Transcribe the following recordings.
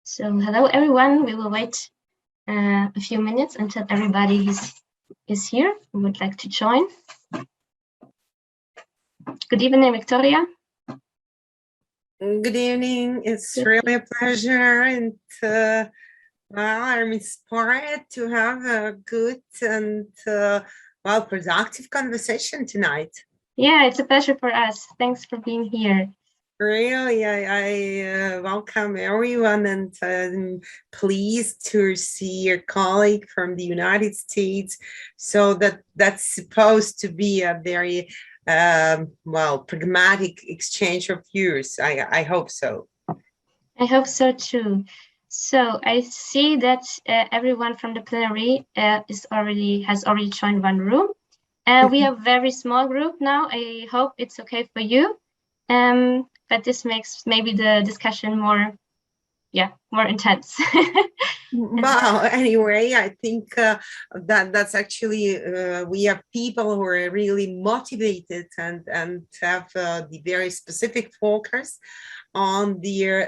So hello everyone, we will wait a few minutes until everybody is here who would like to join. Good evening, Victoria. Good evening, it's really a pleasure, and well, I'm inspired to have a good and productive conversation tonight. Yeah, it's a pleasure for us. Thanks for being here. Really, I welcome everyone, and I'm pleased to see your colleague from the United States. So that's supposed to be a very pragmatic exchange of views. I hope so. I hope so too. So I see that everyone from the plenary has already joined one room. We have a very small group now. I hope it's okay for you. But this makes maybe the discussion more intense. Well, anyway, I think that's actually we have people who are really motivated and have the very specific focus on their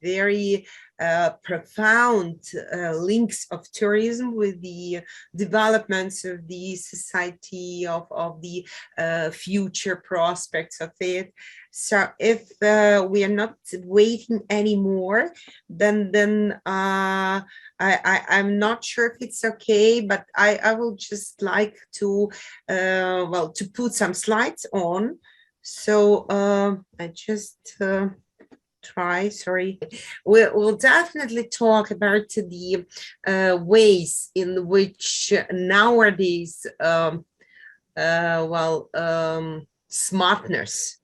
very profound links of tourism with the developments of the society, of the future prospects of it. So if we are not waiting anymore, then I'm not sure if it's okay, but I will just like to to put some slides on. So I just we'll definitely talk about the ways in which nowadays smartness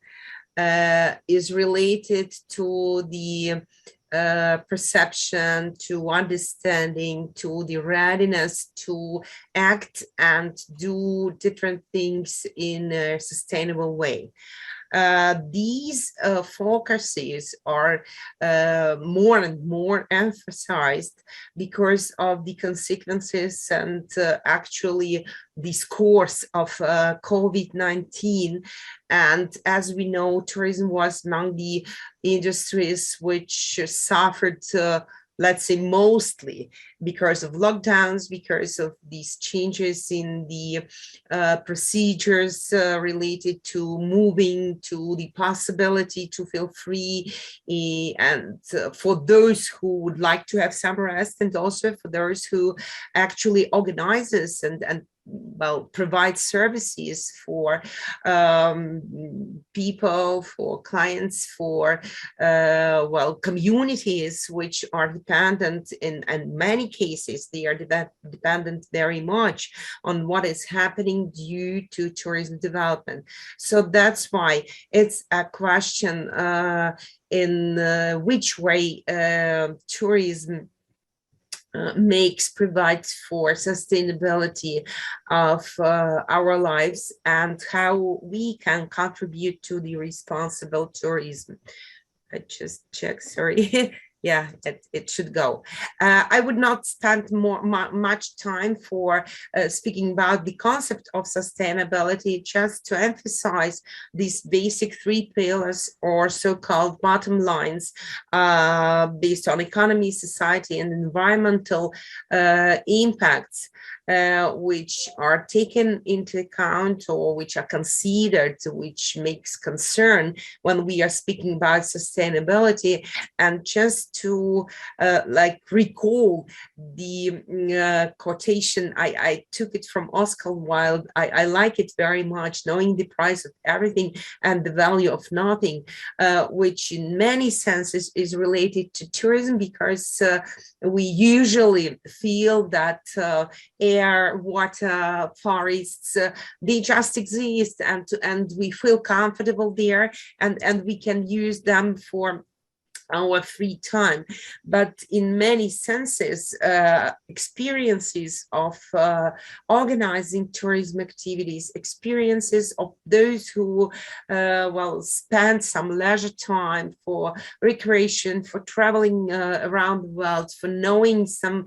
is related to the perception, to understanding, to the readiness to act and do different things in a sustainable way. These focuses are more and more emphasized because of the consequences and actually this course of COVID-19. And as we know, tourism was among the industries which suffered let's say mostly because of lockdowns, because of these changes in the procedures related to moving, to the possibility to feel free, and for those who would like to have some rest, and also for those who actually organizes and provide services for people, for clients, for communities which are dependent in many cases. They are dependent very much on what is happening due to tourism development. So that's why it's a question in which way tourism provides for sustainability of our lives and how we can contribute to the responsible tourism. I just check, sorry. Yeah, it should go. I would not spend much time for speaking about the concept of sustainability, just to emphasize these basic three pillars or so-called bottom lines based on economy, society, and environmental impacts, which are taken into account or which are considered, which makes concern when we are speaking about sustainability. And just to recall the quotation, I took it from Oscar Wilde. I like it very much, knowing the price of everything and the value of nothing, which in many senses is related to tourism, because we usually feel that air, water, forests, they just exist, and we feel comfortable there, and we can use them for our free time. But in many senses, experiences of organizing tourism activities, experiences of those who spend some leisure time for recreation, for traveling around the world, for knowing some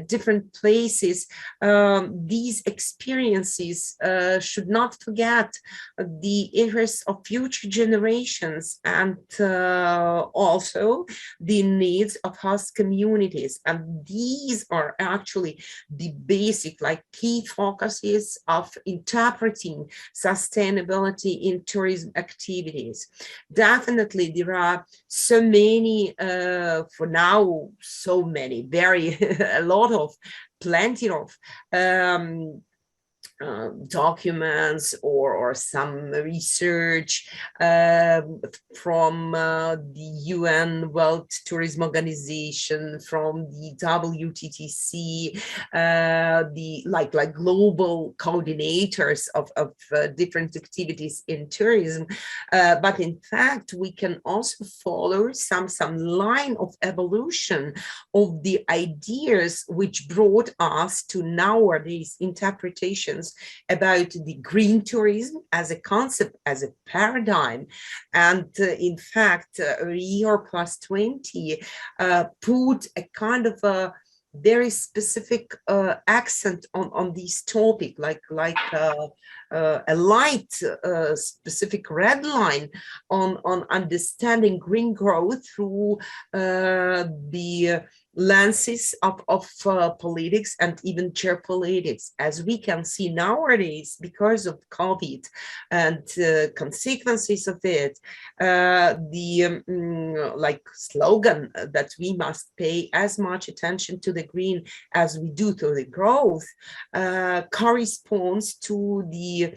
different places, these experiences should not forget the interests of future generations, and also also the needs of host communities. And these are actually the basic, like key focuses of interpreting sustainability in tourism activities. Definitely, there are so many, for now, so many, very, a lot of, plenty of documents or some research from the UN World Tourism Organization, from the WTTC, the like global coordinators of different activities in tourism. But in fact, we can also follow some line of evolution of the ideas which brought us to nowadays interpretations about the green tourism as a concept, as a paradigm. And in fact, Rio plus 20 put a kind of a very specific accent on this topic, like a light specific red line on understanding green growth through the lenses of politics and even geopolitics. As we can see nowadays, because of COVID and consequences of it, the like slogan that we must pay as much attention to the green as we do to the growth corresponds to the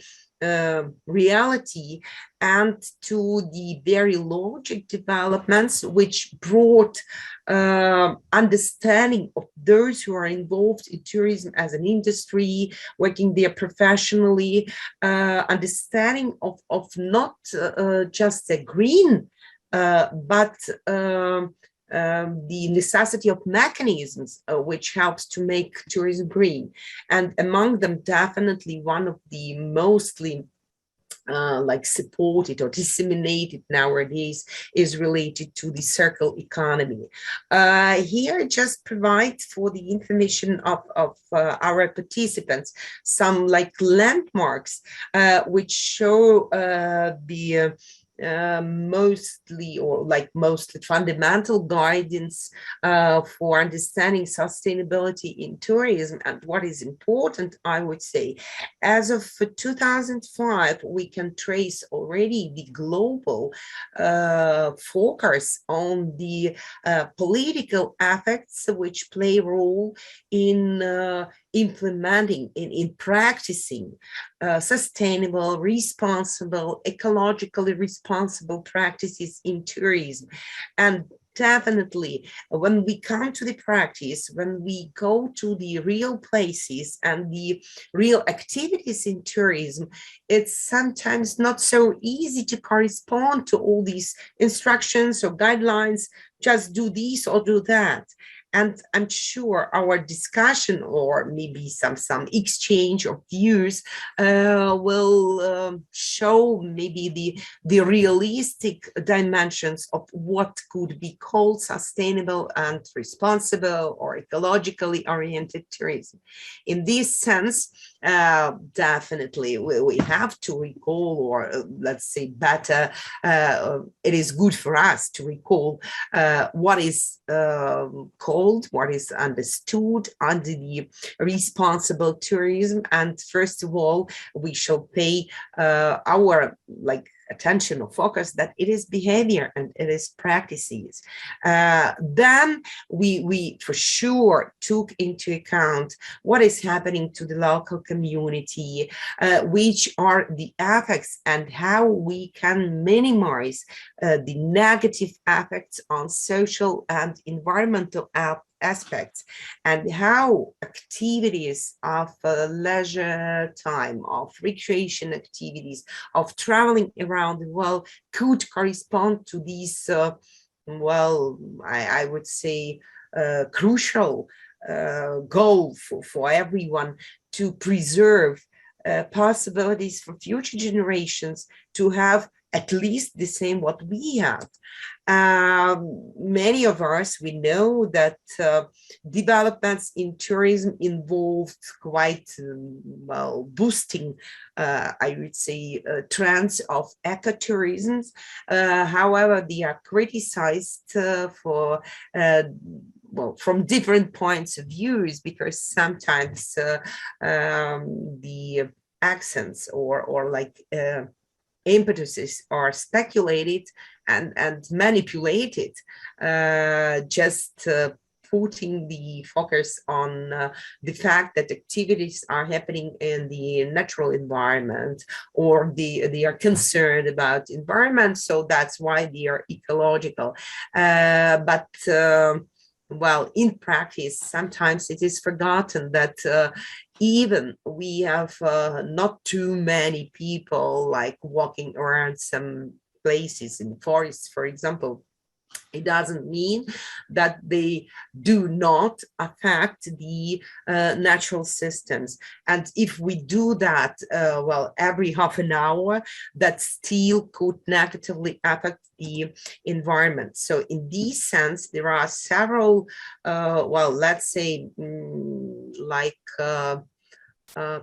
reality and to the very logic developments which brought understanding of those who are involved in tourism as an industry, working there professionally, understanding of not just a green, but the necessity of mechanisms which helps to make tourism green. And among them, definitely one of the mostly like supported or disseminated nowadays is related to the circle economy. Here just provide for the information of our participants some like landmarks which show the mostly fundamental guidance for understanding sustainability in tourism. And what is important, I would say, as of 2005, we can trace already the global focus on the political effects which play a role in implementing, in practicing sustainable, responsible, ecologically responsible practices in tourism. And definitely, when we come to the practice, when we go to the real places and the real activities in tourism, it's sometimes not so easy to correspond to all these instructions or guidelines, just do this or do that. And I'm sure our discussion or maybe some exchange of views will show maybe the realistic dimensions of what could be called sustainable and responsible or ecologically oriented tourism. In this sense, definitely we have to recall, or let's say better, it is good for us to recall what is called, what is understood under the responsible tourism. And first of all, we shall pay our attention or focus that it is behavior and it is practices. Then we for sure took into account what is happening to the local community, which are the effects and how we can minimize the negative effects on social and environmental aspects, and how activities of leisure time, of recreation activities, of traveling around the world could correspond to these, I would say, crucial goal for everyone to preserve possibilities for future generations to have at least the same what we have. Many of us, we know that developments in tourism involved quite, well, boosting, I would say, trends of ecotourism. However, they are criticized for well, from different points of views, because sometimes the accents or like impetuses are speculated and manipulated, just putting the focus on the fact that activities are happening in the natural environment, or they are concerned about environment, so that's why they are ecological. But well, in practice, sometimes it is forgotten that even we have not too many people like walking around some places in forests, for example. It doesn't mean that they do not affect the natural systems. And if we do that, well, every half an hour, that still could negatively affect the environment. So in this sense, there are several, well, let's say, like,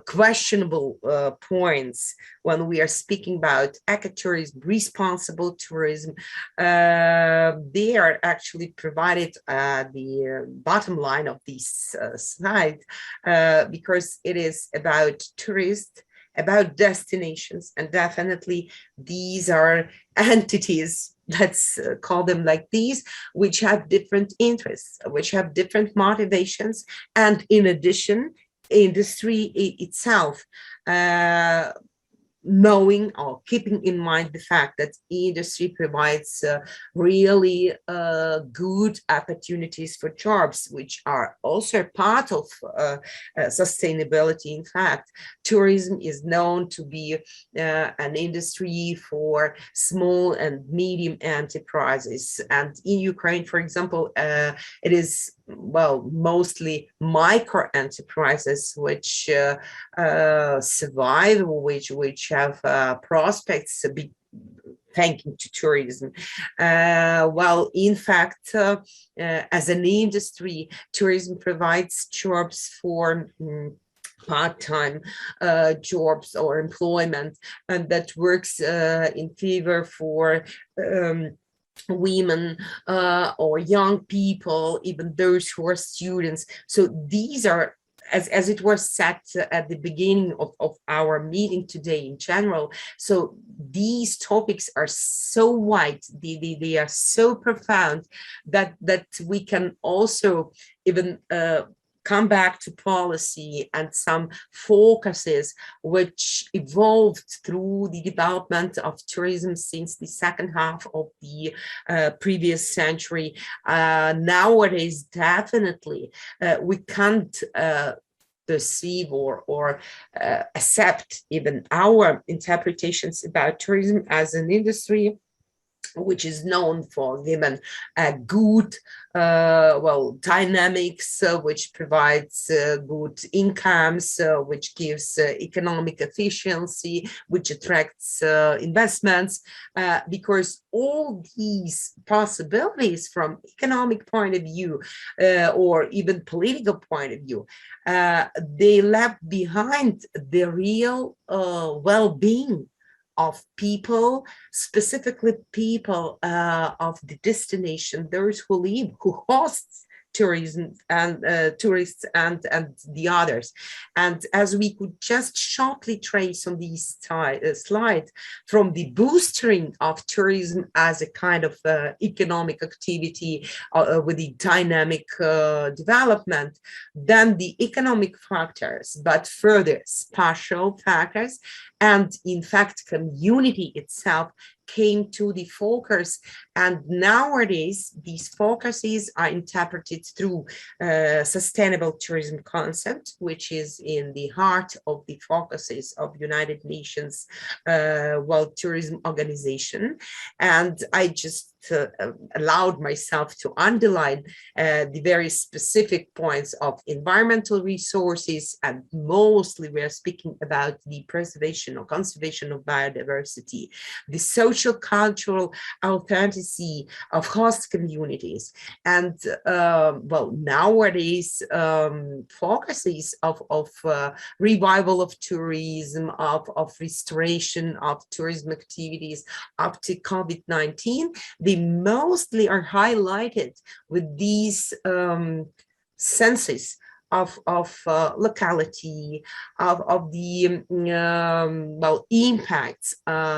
questionable points when we are speaking about ecotourism, responsible tourism. They are actually provided the bottom line of this slide, because it is about tourists, about destinations, and definitely these are entities, let's call them like these, which have different interests, which have different motivations, and in addition, industry itself, knowing or keeping in mind the fact that industry provides really good opportunities for jobs, which are also part of sustainability. In fact, tourism is known to be an industry for small and medium enterprises. And in Ukraine, for example, it is, well, mostly micro enterprises which survive, which have prospects thanking to tourism. Well, in fact, as an industry, tourism provides jobs for part-time jobs or employment, and that works in favor for women or young people, even those who are students. So these are, as it was said at the beginning of our meeting today in general, so these topics are so wide, they are so profound that we can also even come back to policy and some focuses which evolved through the development of tourism since the second half of the previous century. Nowadays, definitely, we can't perceive or accept even our interpretations about tourism as an industry which is known for given a good, well, dynamics, which provides good incomes, which gives economic efficiency, which attracts investments, because all these possibilities from economic point of view or even political point of view, they left behind the real well-being of people, specifically people of the destination, those who live, who hosts tourism and tourists and the others. And as we could just shortly trace on these slides, from the boosting of tourism as a kind of economic activity with the dynamic development, then the economic factors, but further spatial factors, and in fact, community itself came to the focus. And nowadays, these focuses are interpreted through sustainable tourism concept, which is in the heart of the focuses of United Nations World Tourism Organization. And I just allowed myself to underline the very specific points of environmental resources, and mostly we are speaking about the preservation or conservation of biodiversity, the social cultural authenticity of host communities, and well, nowadays focuses of revival of tourism, of restoration of tourism activities up to COVID-19, they mostly are highlighted with these senses of locality, of the well, impacts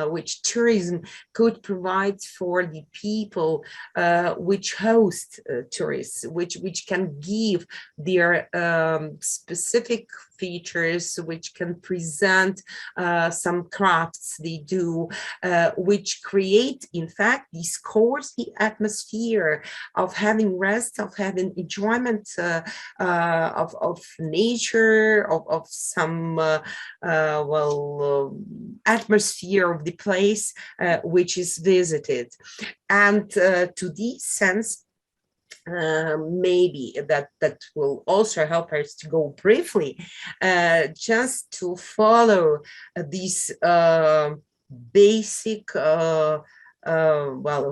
which tourism could provide for the people which host tourists, which can give their specific features, which can present some crafts they do, which create, in fact, this cozy atmosphere of having rest, of having enjoyment of nature, of some well, atmosphere of the place which is visited. And to this sense, maybe that will also help us to go briefly, just to follow these basic well,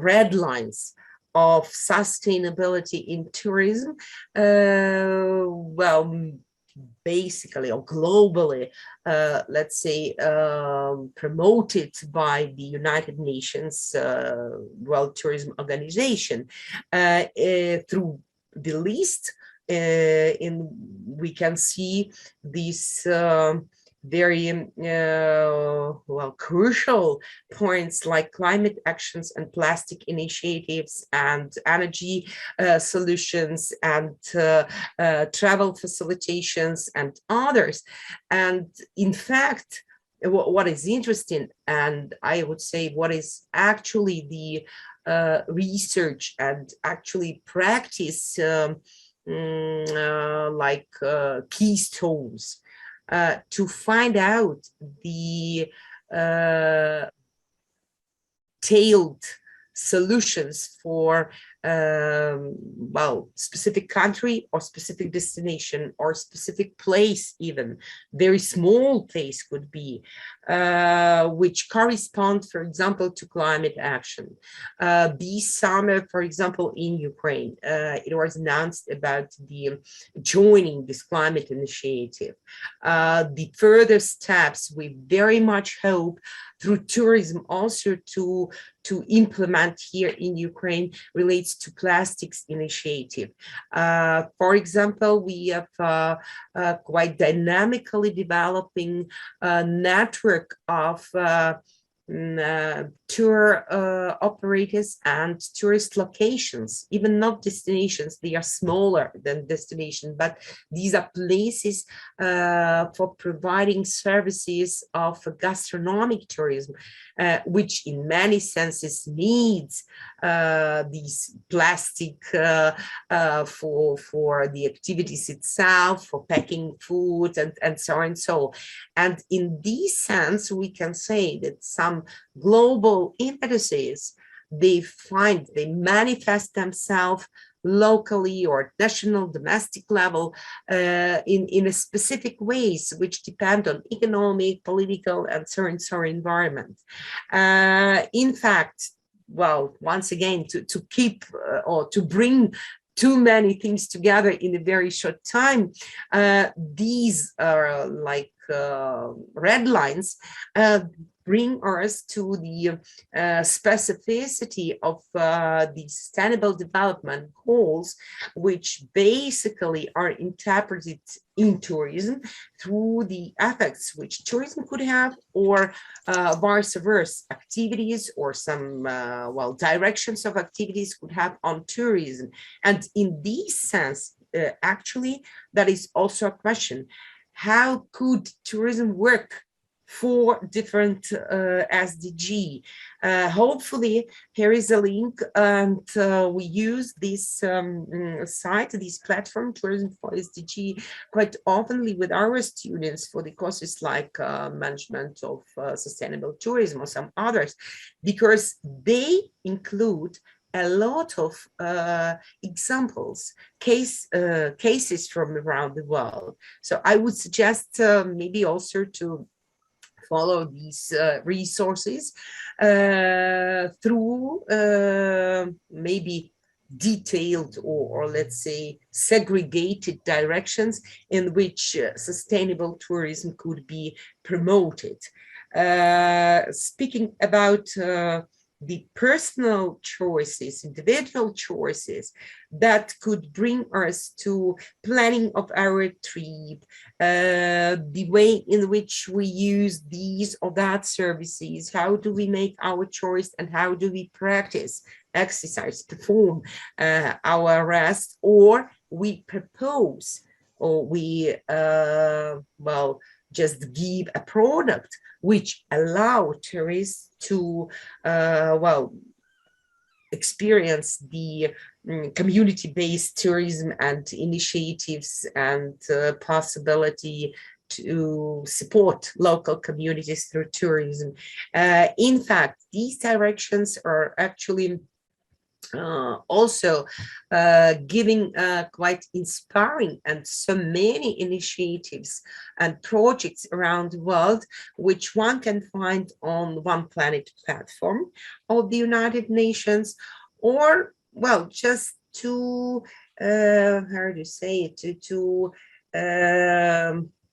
red lines of sustainability in tourism, well, basically or globally, let's say, promoted by the United Nations World Tourism Organization, through the list. We can see these very well, crucial points like climate actions and plastic initiatives and energy solutions and travel facilitations and others. And in fact, what is interesting, and I would say what is actually the research and actually practice like keystones to find out the tailored solutions for well, specific country or specific destination or specific place, even very small place could be, which correspond, for example, to climate action. This summer, for example, in Ukraine, it was announced about the joining this climate initiative. The further steps we very much hope through tourism also to implement here in Ukraine relates to plastics initiative. For example, we have quite dynamically developing a network of tour operators and tourist locations, even not destinations. They are smaller than destination, but these are places for providing services of gastronomic tourism, which in many senses needs these plastic for the activities itself, for packing food and so on and so. And in this sense, we can say that some global impetuses, they manifest themselves locally or national, domestic level in a specific ways, which depend on economic, political, and so on environment. In fact, well, once again, to keep or to bring too many things together in a very short time, these are like red lines bring us to the specificity of the Sustainable Development Goals, which basically are interpreted in tourism through the effects which tourism could have, or vice versa, activities or some well, directions of activities could have on tourism. And in this sense, actually, that is also a question: how could tourism work for different SDG? Hopefully, here is a link, and we use this site, this platform, Tourism for SDG, quite oftenly with our students for the courses like management of sustainable tourism or some others, because they include a lot of cases from around the world. So I would suggest maybe also to follow these resources through maybe detailed or let's say segregated directions in which sustainable tourism could be promoted. Speaking about the personal choices, individual choices that could bring us to planning of our trip, the way in which we use these or that services, how do we make our choice and how do we practice, exercise, perform our rest, or we propose, or we, well, just give a product which allow tourists to, well, experience the community-based tourism and initiatives and possibility to support local communities through tourism. In fact, these directions are actually also giving quite inspiring and so many initiatives and projects around the world, which one can find on One Planet platform of the United Nations, or, well, just to, how do you say it, to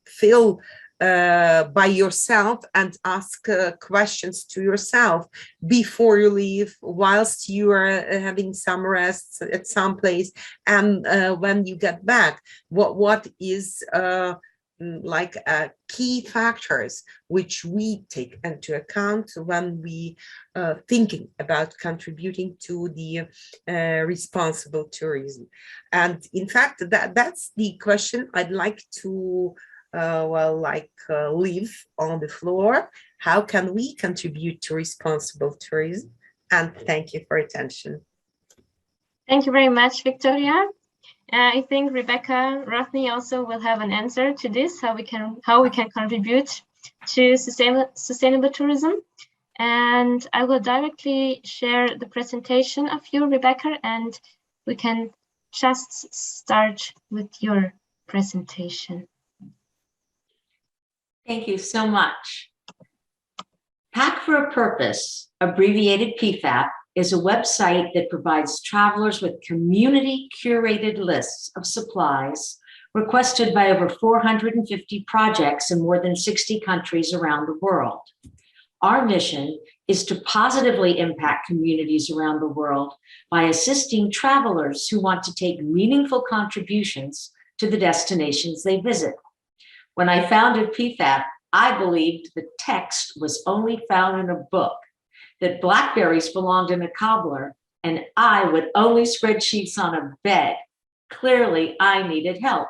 feel by yourself and ask questions to yourself before you leave, whilst you are having some rests at some place, and when you get back, what is like key factors which we take into account when we thinking about contributing to the responsible tourism. And in fact, that's the question I'd like to leave on the floor. How can we contribute to responsible tourism? And thank you for attention. Thank you very much, Victoria. I think Rebecca Rothney also will have an answer to this, how we can contribute to sustainable tourism. And I will directly share the presentation of you, Rebecca, and we can just start with your presentation. Thank you so much. Pack for a Purpose, abbreviated PFAP, is a website that provides travelers with community-curated lists of supplies requested by over 450 projects in more than 60 countries around the world. Our mission is to positively impact communities around the world by assisting travelers who want to take meaningful contributions to the destinations they visit. When I founded PFAP, I believed the text was only found in a book, that blackberries belonged in a cobbler, and I would only spread sheets on a bed. Clearly, I needed help.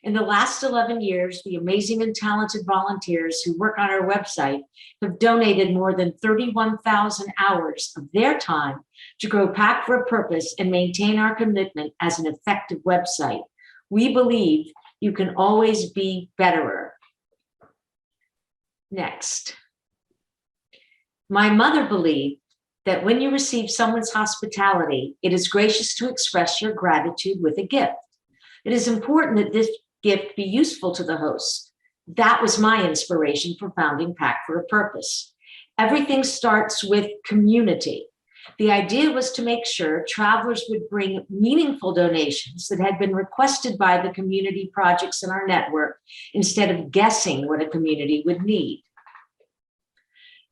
In the last 11 years, the amazing and talented volunteers who work on our website have donated more than 31,000 hours of their time to grow Pack for a Purpose and maintain our commitment as an effective website. We believe you can always be betterer. Next. My mother believed that when you receive someone's hospitality, it is gracious to express your gratitude with a gift. It is important that this gift be useful to the host. That was my inspiration for founding Pack for a Purpose. Everything starts with community. The idea was to make sure travelers would bring meaningful donations that had been requested by the community projects in our network instead of guessing what a community would need.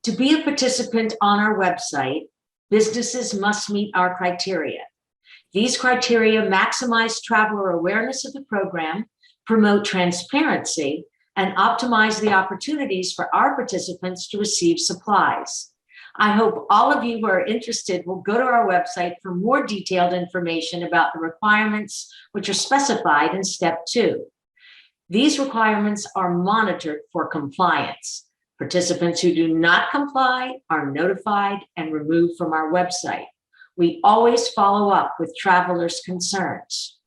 To be a participant on our website, businesses must meet our criteria. These criteria maximize traveler awareness of the program, promote transparency, and optimize the opportunities for our participants to receive supplies. I hope all of you who are interested will go to our website for more detailed information about the requirements which are specified in Step 2. These requirements are monitored for compliance. Participants who do not comply are notified and removed from our website. We always follow up with travelers' concerns.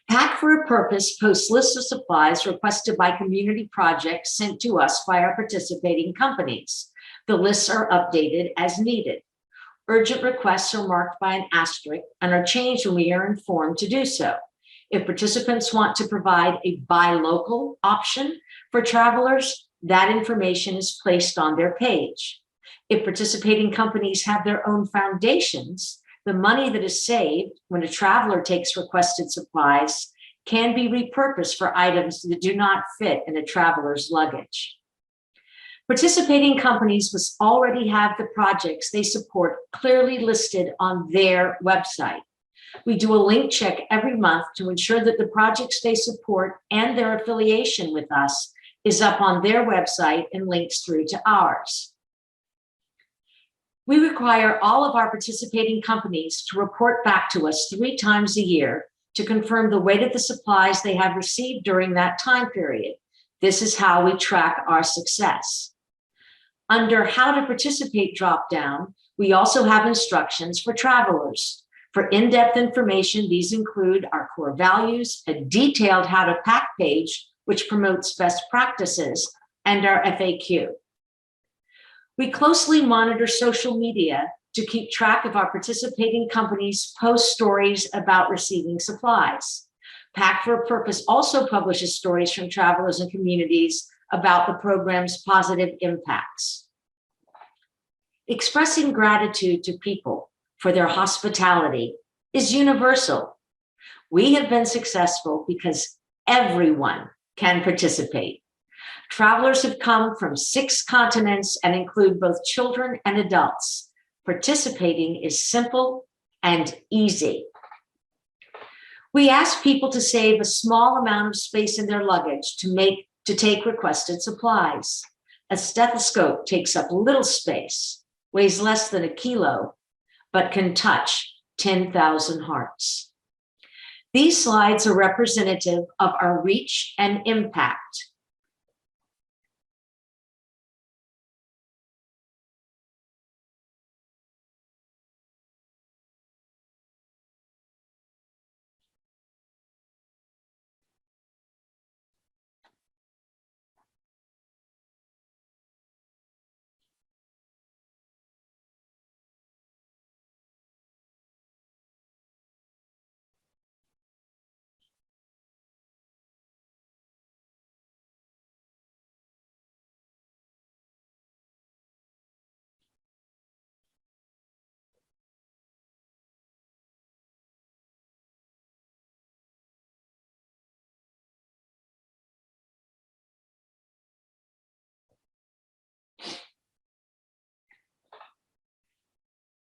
Pack for a Purpose posts lists of supplies requested by community projects sent to us by our participating companies. The lists are updated as needed. Urgent requests are marked by an asterisk and are changed when we are informed to do so. If participants want to provide a buy local option for travelers, that information is placed on their page. If participating companies have their own foundations, the money that is saved when a traveler takes requested supplies can be repurposed for items that do not fit in a traveler's luggage. Participating companies must already have the projects they support clearly listed on their website. We do a link check every month to ensure that the projects they support and their affiliation with us is up on their website and links through to ours. We require all of our participating companies to report back to us 3 times a year to confirm the weight of the supplies they have received during that time period. This is how we track our success. Under How to Participate dropdown, we also have instructions for travelers. For in-depth information, these include our core values, a detailed How to Pack page, which promotes best practices, and our FAQ. We closely monitor social media to keep track of our participating companies' post stories about receiving supplies. Pack for a Purpose also publishes stories from travelers and communities about the program's positive impacts. Expressing gratitude to people for their hospitality is universal. We have been successful because everyone can participate. Travelers have come from 6 continents and include both children and adults. Participating is simple and easy. We ask people to save a small amount of space in their luggage to take requested supplies. A stethoscope takes up little space, weighs less than a kilo, but can touch 10,000 hearts. These slides are representative of our reach and impact.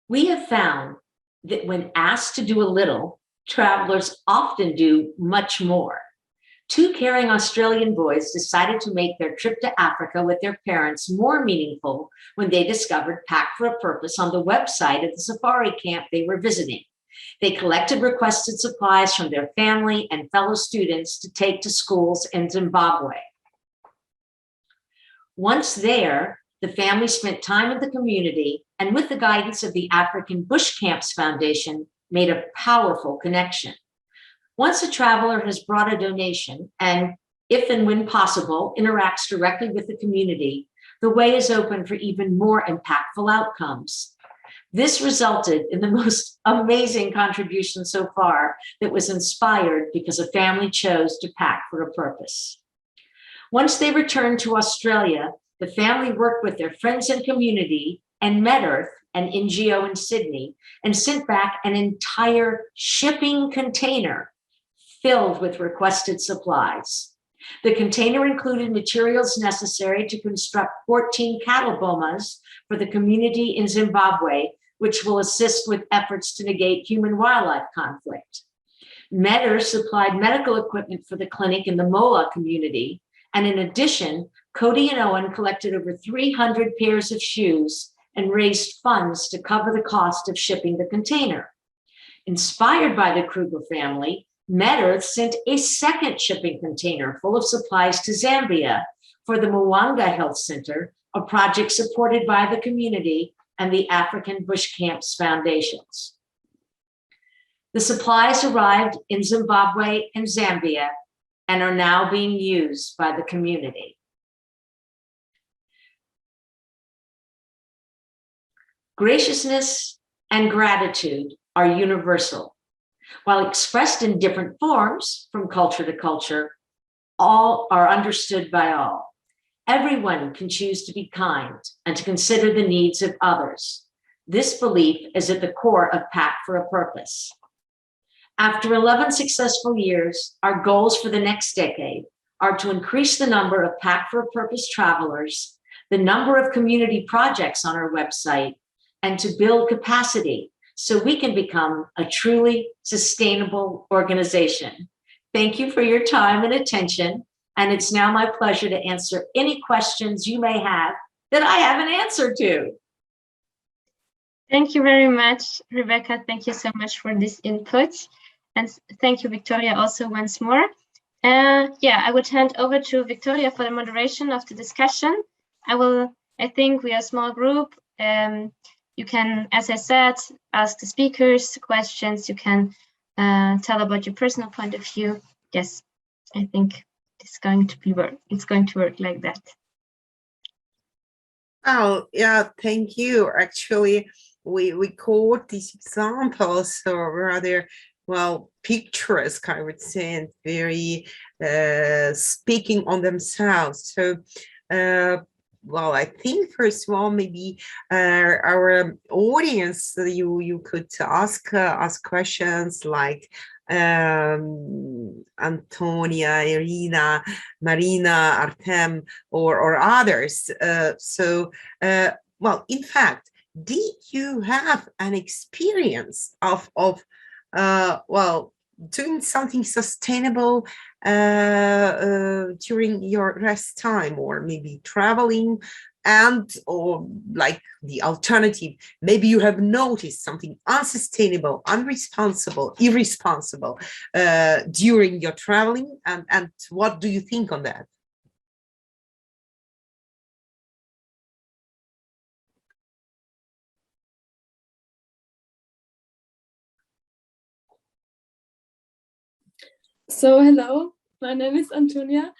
We have found that when asked to do a little, travelers often do much more. 2 caring Australian boys decided to make their trip to Africa with their parents more meaningful when they discovered Pack for a Purpose on the website of the safari camp they were visiting. They collected requested supplies from their family and fellow students to take to schools in Zimbabwe. Once there, the family spent time in the community and with the guidance of the African Bush Camps Foundation, made a powerful connection. Once a traveler has brought a donation and, if and when possible, interacts directly with the community, the way is open for even more impactful outcomes. This resulted in the most amazing contribution so far that was inspired because a family chose to pack for a purpose. Once they returned to Australia, the family worked with their friends and community and MedEarth, an NGO in Sydney, and sent back an entire shipping container filled with requested supplies. The container included materials necessary to construct 14 cattle bomas for the community in Zimbabwe, which will assist with efforts to negate human-wildlife conflict. MedEarth supplied medical equipment for the clinic in the Mola community, and in addition, Cody and Owen collected over 300 pairs of shoes and raised funds to cover the cost of shipping the container. Inspired by the Kruger family, MedEarth sent a second shipping container full of supplies to Zambia for the Mwanga Health Center, a project supported by the community and the African Bush Camps Foundations. The supplies arrived in Zimbabwe and Zambia and are now being used by the community. Graciousness and gratitude are universal. While expressed in different forms from culture to culture, all are understood by all. Everyone can choose to be kind and to consider the needs of others. This belief is at the core of Pact for a Purpose. After 11 successful years, our goals for the next decade are to increase the number of Pact for a Purpose travelers, the number of community projects on our website, and to build capacity so we can become a truly sustainable organization. Thank you for your time and attention, and it's now my pleasure to answer any questions you may have that I have an answer to. Thank you very much, Rebecca. Thank you so much for this input. And thank you, Victoria, also once more. Yeah, I would hand over to Victoria for the moderation of the discussion. I think we are a small group. You can, as I said, ask the speakers questions. You can tell about your personal point of view. Yes, I think it's going to work like that. Oh, yeah, thank you. Actually, we caught these examples, so rather, well, picturesque, I would say, and very speaking on themselves. So, well, I think first of all, maybe our audience, you could ask questions like Antonia, Irina, Marina, Artem, or others. Well, in fact, did you have an experience of well, doing something sustainable during your rest time, or maybe traveling, or like the alternative, maybe you have noticed something unsustainable, irresponsible during your traveling, and what do you think on that? So hello, my name is Antonia,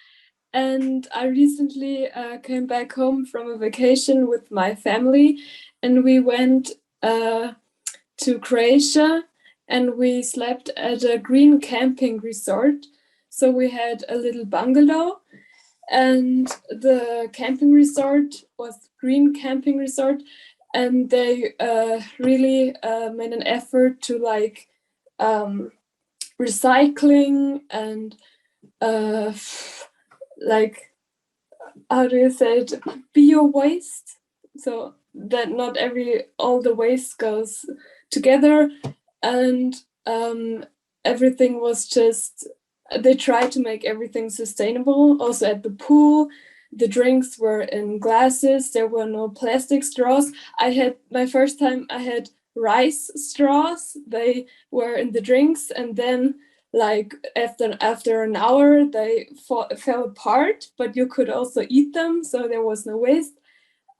and I recently came back home from a vacation with my family, and we went to Croatia, and we slept at a green camping resort. So we had a little bungalow, and the camping resort was green camping resort, and they really made an effort to like recycling and like, how do you say it, bio waste, so that not all the waste goes together, and everything was just, they tried to make everything sustainable. Also at the pool, the drinks were in glasses, there were no plastic straws. My first time I had rice straws, they were in the drinks, and then like after an hour they fell apart, but you could also eat them, so there was no waste.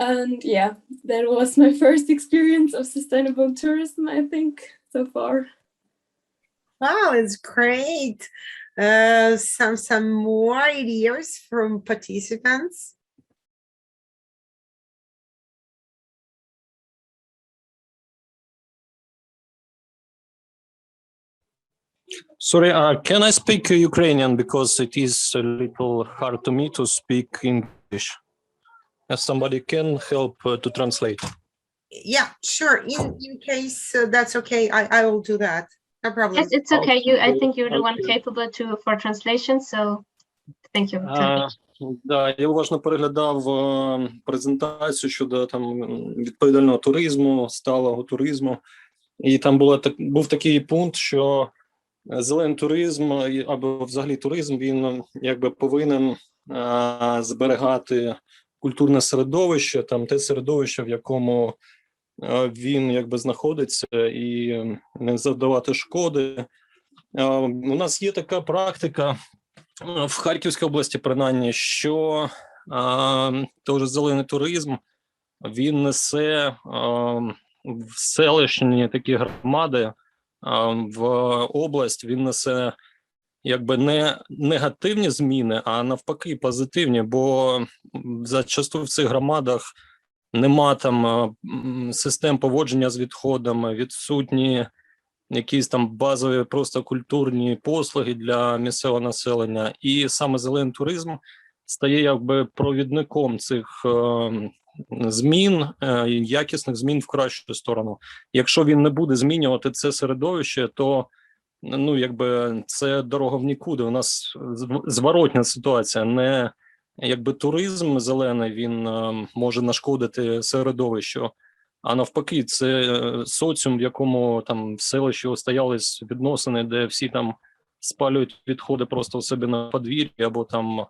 And yeah, that was my first experience of sustainable tourism, I think, so far. Wow, it's great. Some more ideas from participants. Sorry, can I speak Ukrainian, because it is a little hard to me to speak English? If somebody can help to translate. Yeah, sure. In case that's okay, I will do that. No problem. Yes, it's okay. I think you're the one capable for translation, so thank you. Да, я уважно переглядав презентацію щодо там відповідального туризму, сталого туризму, і там був такий пункт, що зелений туризм або взагалі туризм, він якби повинен зберігати культурне середовище, там те середовище, в якому він якби знаходиться, і не завдавати шкоди. У нас є така практика в Харківській області, принаймні, що теж зелений туризм, він несе в селищні такі громади, в область, він несе якби не негативні зміни, а навпаки позитивні, бо зачасту в цих громадах нема там систем поводження з відходами, відсутні якісь там базові просто культурні послуги для місцевого населення. І саме зелений туризм стає якби провідником цих змін, якісних змін в кращу сторону. Якщо він не буде змінювати це середовище, то ну якби це дорога в нікуди. У нас зворотня ситуація. Не якби туризм зелений, він може нашкодити середовищу, а навпаки, це соціум, в якому там в селищі устоялись відносини, де всі там спалюють відходи просто у себе на подвір'ї, або там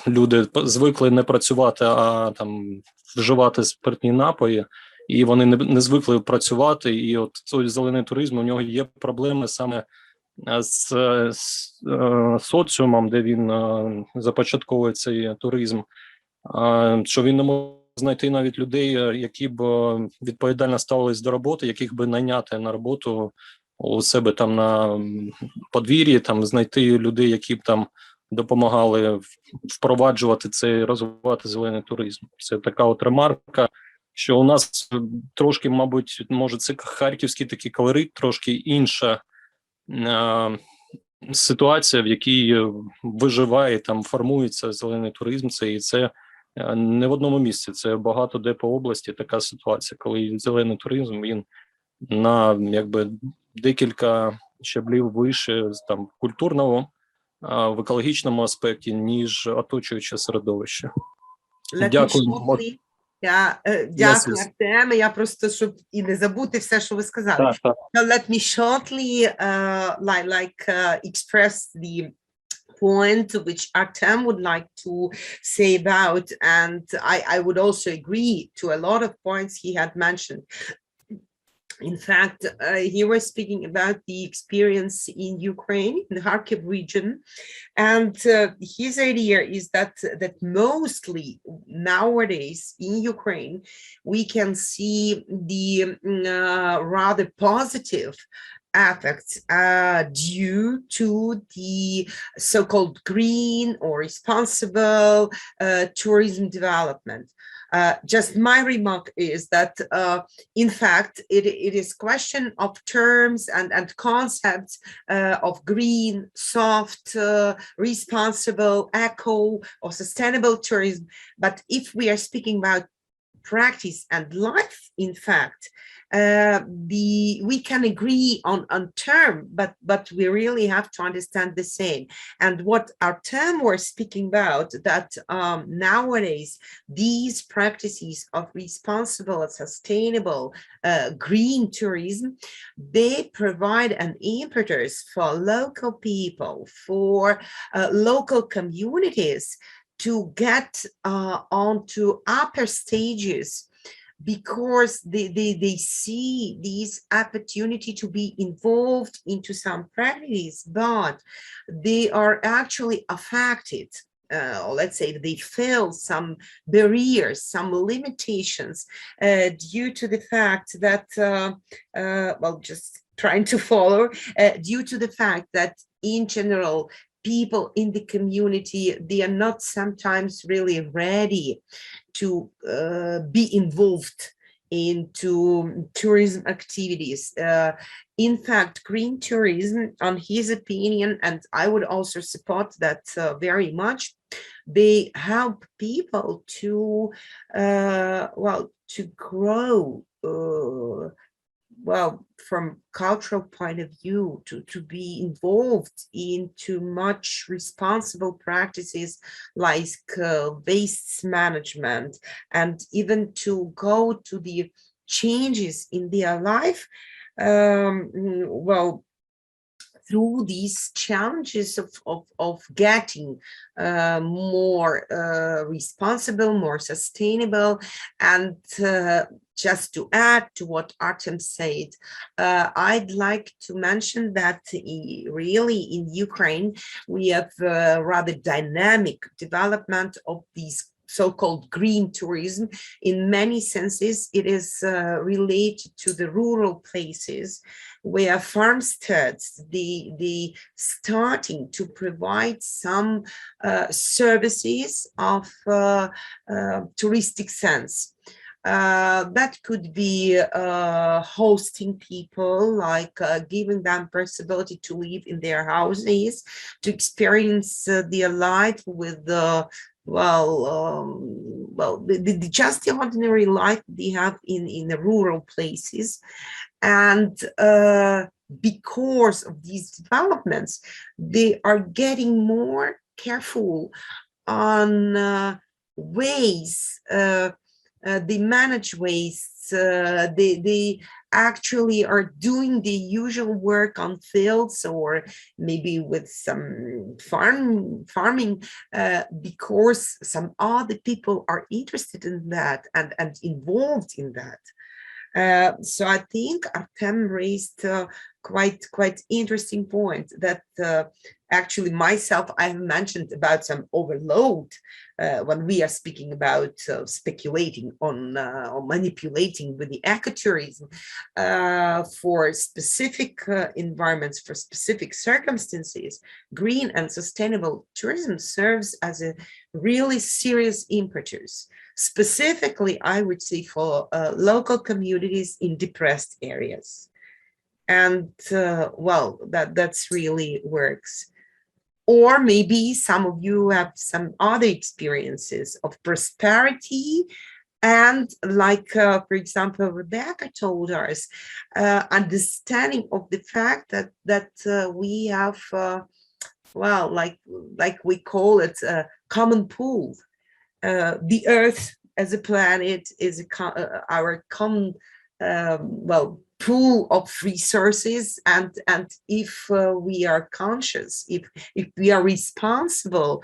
люди звикли не працювати, а там вживати спиртні напої, і вони не звикли працювати. І от цей зелений туризм, у нього є проблеми саме з соціумом, де він започатковує цей туризм, що він не може знайти навіть людей, які б відповідально ставились до роботи, яких би найняти на роботу у себе там на подвір'ї, там знайти людей, які б там допомагали впроваджувати це, розвивати зелений туризм. Це така от ремарка, що у нас трошки, мабуть, може це харківський такий колорит, трошки інша ситуація, в якій виживає, там формується зелений туризм, і це не в одному місці, це багато де по області така ситуація, коли зелений туризм, він на якби декілька щаблів вище там в культурному, в екологічному аспекті, ніж оточуюче середовище. Дякую. Дякую, Артеме. Я просто, щоб і не забути все, що ви сказали. Так. Now, let me shortly express the point which Artem would like to say about, and I would also agree to a lot of points he had mentioned. In fact, he was speaking about the experience in Ukraine, in the Kharkiv region, and his idea is that mostly nowadays in Ukraine we can see the rather positive effects due to the so-called green or responsible tourism development. Just my remark is that, in fact, it is question of terms and concepts of green, soft, responsible, eco, or sustainable tourism. But if we are speaking about practice and life, in fact, we can agree on term, but we really have to understand the same. And what our term was speaking about, that nowadays these practices of responsible and sustainable green tourism, they provide an impetus for local people, for local communities to get onto upper stages, because they see this opportunity to be involved into some practices, but they are actually affected. Let's say they feel some barriers, some limitations due to the fact that, just trying to follow, due to the fact that in general, people in the community, they are not sometimes really ready to be involved into tourism activities. In fact, green tourism, on his opinion, and I would also support that very much, they help people to, to grow, from cultural point of view, to be involved into much responsible practices like waste management, and even to go to the changes in their life, through these challenges of getting more responsible, more sustainable. And just to add to what Artem said, I'd like to mention that really in Ukraine, we have rather dynamic development of these so-called green tourism. In many senses, it is related to the rural places where farmsteads, the starting to provide some services of touristic sense. That could be hosting people, like giving them possibility to live in their houses, to experience their life with the just the ordinary life they have in the rural places. And because of these developments, they are getting more careful on ways they manage wastes. They actually are doing the usual work on fields, or maybe with some farming, because some other people are interested in that and involved in that. So I think Artem raised quite interesting point that actually myself, I have mentioned about some overload when we are speaking about speculating on or manipulating with the ecotourism for specific environments, for specific circumstances. Green and sustainable tourism serves as a really serious impetus. Specifically, I would say for local communities in depressed areas. And that's really works. Or maybe some of you have some other experiences of prosperity, and like, for example, Rebecca told us, understanding of the fact that we have, like we call it a common pool. The Earth as a planet is our common pool of resources, and if we are conscious, if we are responsible,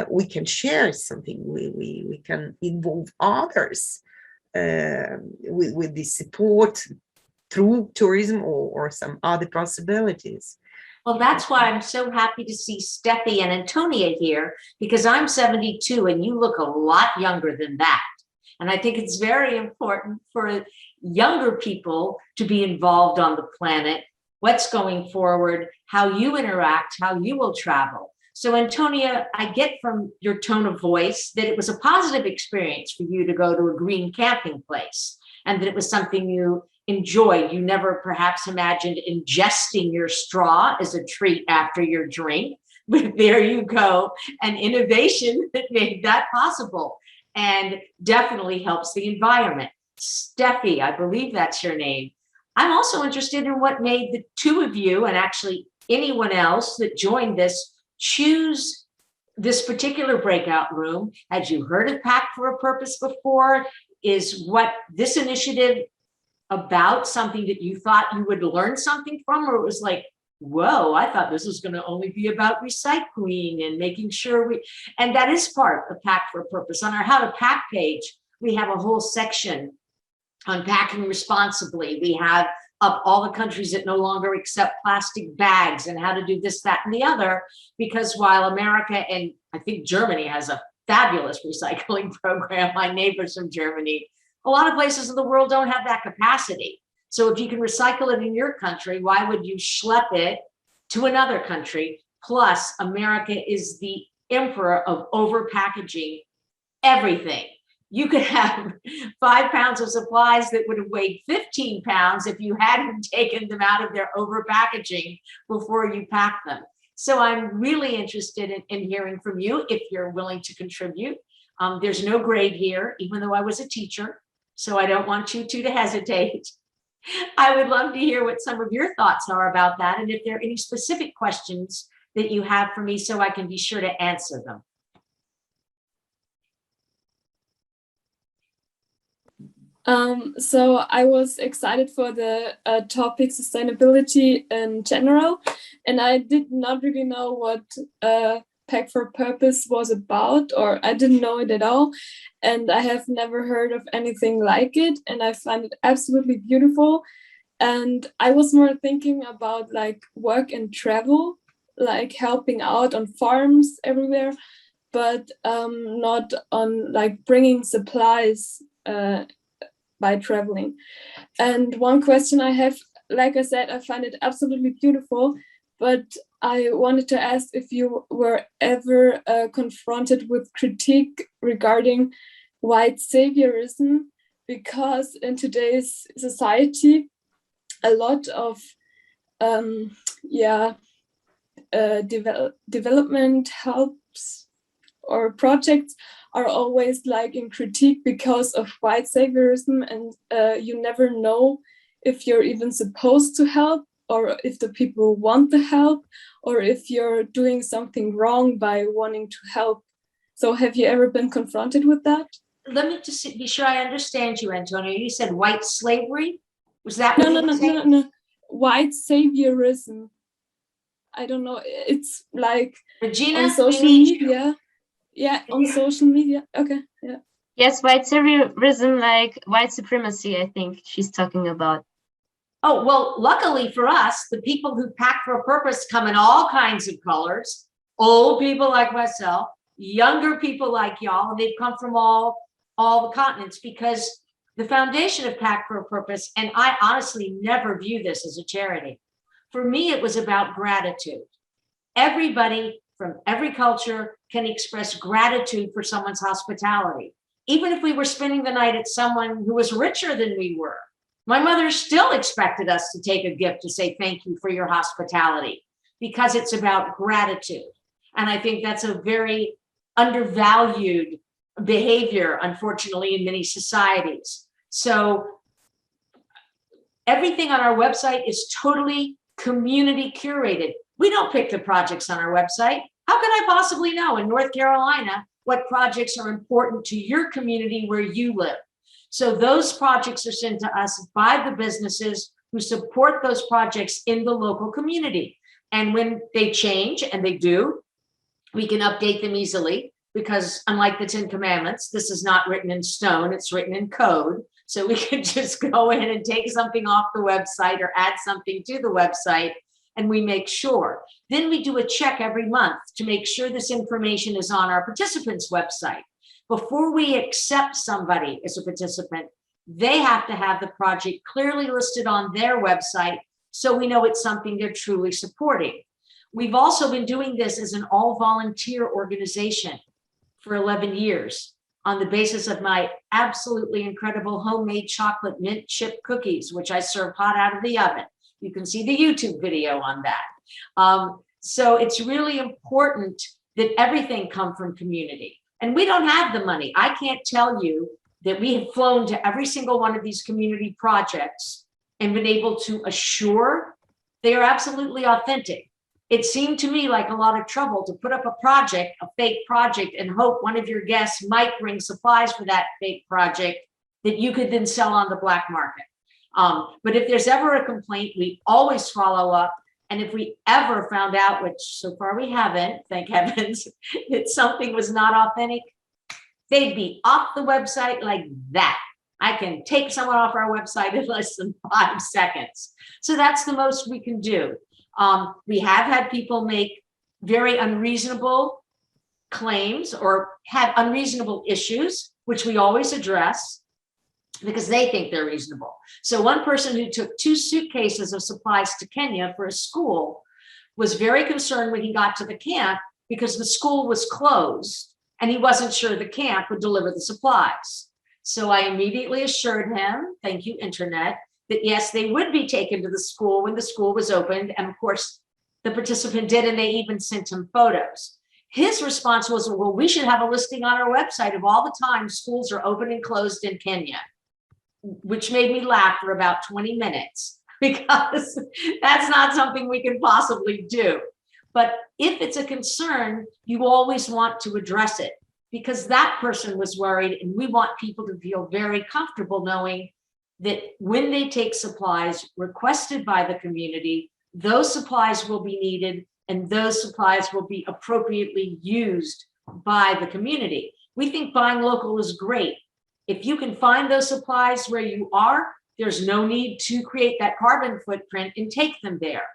we can share something. We can involve others with the support through tourism or some other possibilities. Well, that's why I'm so happy to see Steffi and Antonia here, because I'm 72 and you look a lot younger than that. And I think it's very important for younger people to be involved on the planet, what's going forward, how you interact, how you will travel. So Antonia, I get from your tone of voice that it was a positive experience for you to go to a green camping place, and that it was something you enjoyed. You never perhaps imagined ingesting your straw as a treat after your drink, but there you go, an innovation that made that possible and definitely helps the environment. Steffi, I believe that's your name. I'm also interested in what made the two of you, and actually anyone else that joined this, choose this particular breakout room. Had you heard of Pack for a Purpose before? Is what this initiative about something that you thought you would learn something from, or it was like, whoa, I thought this was going to only be about recycling and making sure and that is part of Pack for a Purpose. On our How to Pack page, we have a whole section on packing responsibly. We have up all the countries that no longer accept plastic bags and how to do this, that, and the other, because while America and I think Germany has a fabulous recycling program, my neighbors from Germany, a lot of places in the world don't have that capacity. So if you can recycle it in your country, why would you schlep it to another country? Plus, America is the emperor of over-packaging everything. You could have 5 pounds of supplies that would have weighed 15 pounds if you hadn't taken them out of their over-packaging before you pack them. So I'm really interested in hearing from you if you're willing to contribute. There's no grade here, even though I was a teacher, so I don't want you to hesitate. I would love to hear what some of your thoughts are about that, and if there are any specific questions that you have for me so I can be sure to answer them. So I was excited for the topic sustainability in general, and I did not really know what Pack for Purpose was about, or I didn't know it at all, and I have never heard of anything like it, and I find it absolutely beautiful. And I was more thinking about like work and travel, like helping out on farms everywhere. but not on like bringing supplies by traveling. And one question I have, like I said, I find it absolutely beautiful, but I wanted to ask if you were ever confronted with critique regarding white saviorism, because in today's society, a lot of development helps or projects are always like in critique because of white saviorism, and you never know if you're even supposed to help, or if the people want the help, or if you're doing something wrong by wanting to help. So have you ever been confronted with that? Let me just be sure I understand you, Antonio. You said white slavery? Was that No, what no, you no, were saying? no, no. White saviorism. I don't know. It's like Regina, on we social need you. media. Yeah, on social media. Okay, yeah. Yes, white saviorism, like white supremacy, I think she's talking about. Oh, well, luckily for us, the people who pack for a purpose come in all kinds of colors. Old people like myself, younger people like y'all, and they've come from all the continents, because the foundation of Pack for a Purpose, and I honestly never view this as a charity. For me, it was about gratitude. Everybody from every culture can express gratitude for someone's hospitality. Even if we were spending the night at someone who was richer than we were, my mother still expected us to take a gift to say thank you for your hospitality, because it's about gratitude. And I think that's a very undervalued behavior, unfortunately, in many societies. So everything on our website is totally community curated. We don't pick the projects on our website. How can I possibly know in North Carolina what projects are important to your community where you live? So those projects are sent to us by the businesses who support those projects in the local community. And when they change, and they do, we can update them easily, because unlike the 10 Commandments, this is not written in stone, it's written in code. So we can just go in and take something off the website or add something to the website, and we make sure. Then we do a check every month to make sure this information is on our participants' website. Before we accept somebody as a participant, they have to have the project clearly listed on their website, so we know it's something they're truly supporting. We've also been doing this as an all-volunteer organization for 11 years on the basis of my absolutely incredible homemade chocolate mint chip cookies, which I serve hot out of the oven. You can see the YouTube video on that. So it's really important that everything come from community. And we don't have the money. I can't tell you that we have flown to every single one of these community projects and been able to assure they are absolutely authentic. It seemed to me like a lot of trouble to put up a project, a fake project, and hope one of your guests might bring supplies for that fake project that you could then sell on the black market. But if there's ever a complaint, we always follow up. And if we ever found out, which so far we haven't, thank heavens, that something was not authentic, they'd be off the website like that. I can take someone off our website in less than 5 seconds. So that's the most we can do. We have had people make very unreasonable claims or have unreasonable issues, which we always address because they think they're reasonable. So one person who took 2 suitcases of supplies to Kenya for a school was very concerned when he got to the camp because the school was closed and he wasn't sure the camp would deliver the supplies. So I immediately assured him, thank you, Internet, that yes, they would be taken to the school when the school was opened. And of course, the participant did, and they even sent him photos. His response was, well, we should have a listing on our website of all the times schools are open and closed in Kenya, which made me laugh for about 20 minutes because that's not something we can possibly do. But if it's a concern, you always want to address it because that person was worried, and we want people to feel very comfortable knowing that when they take supplies requested by the community, those supplies will be needed and those supplies will be appropriately used by the community. We think buying local is great. If you can find those supplies where you are, there's no need to create that carbon footprint and take them there,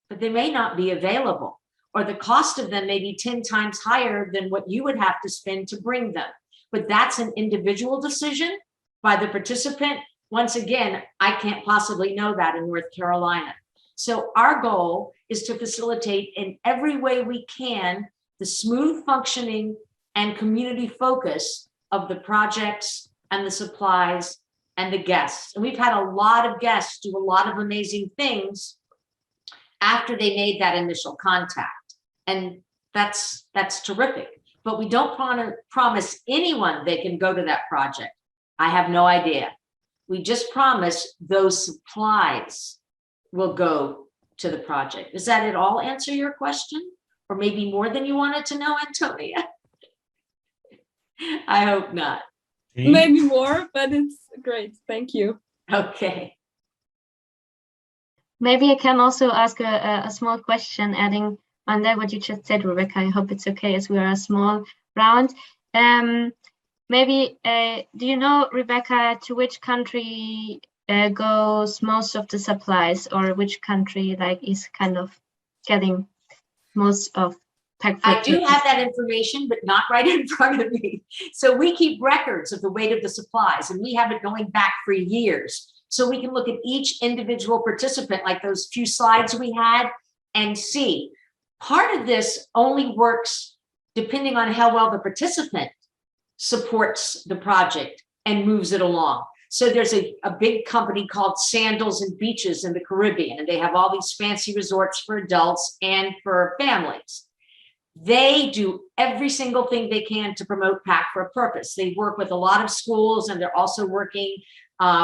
but they may not be available. or the cost of them may be 10 times higher than what you would have to spend to bring them. But that's an individual decision by the participant. Once again, I can't possibly know that in North Carolina. So our goal is to facilitate in every way we can the smooth functioning and community focus of the projects and the supplies and the guests. And we've had a lot of guests do a lot of amazing things after they made that initial contact. And that's terrific. But we don't promise anyone they can go to that project. I have no idea. We just promise those supplies will go to the project. Does that at all answer your question? Or maybe more than you wanted to know, Antonia? I hope not. Maybe more, but it's great. Thank you. Okay. Maybe I can also ask a small question, adding on that what you just said, Rebecca. I hope it's okay as we are a small round. Maybe, do you know, Rebecca, to which country goes most of the supplies, or which country like is kind of getting most of packed food? I do have that information, but not right in front of me. So we keep records of the weight of the supplies, and we have it going back for years. So we can look at each individual participant, like those few slides we had, and see. Part of this only works depending on how well the participant supports the project and moves it along. So there's a big company called Sandals and Beaches in the Caribbean, and they have all these fancy resorts for adults and for families. They do every single thing they can to promote Pack for a Purpose. They work with a lot of schools, and they're also working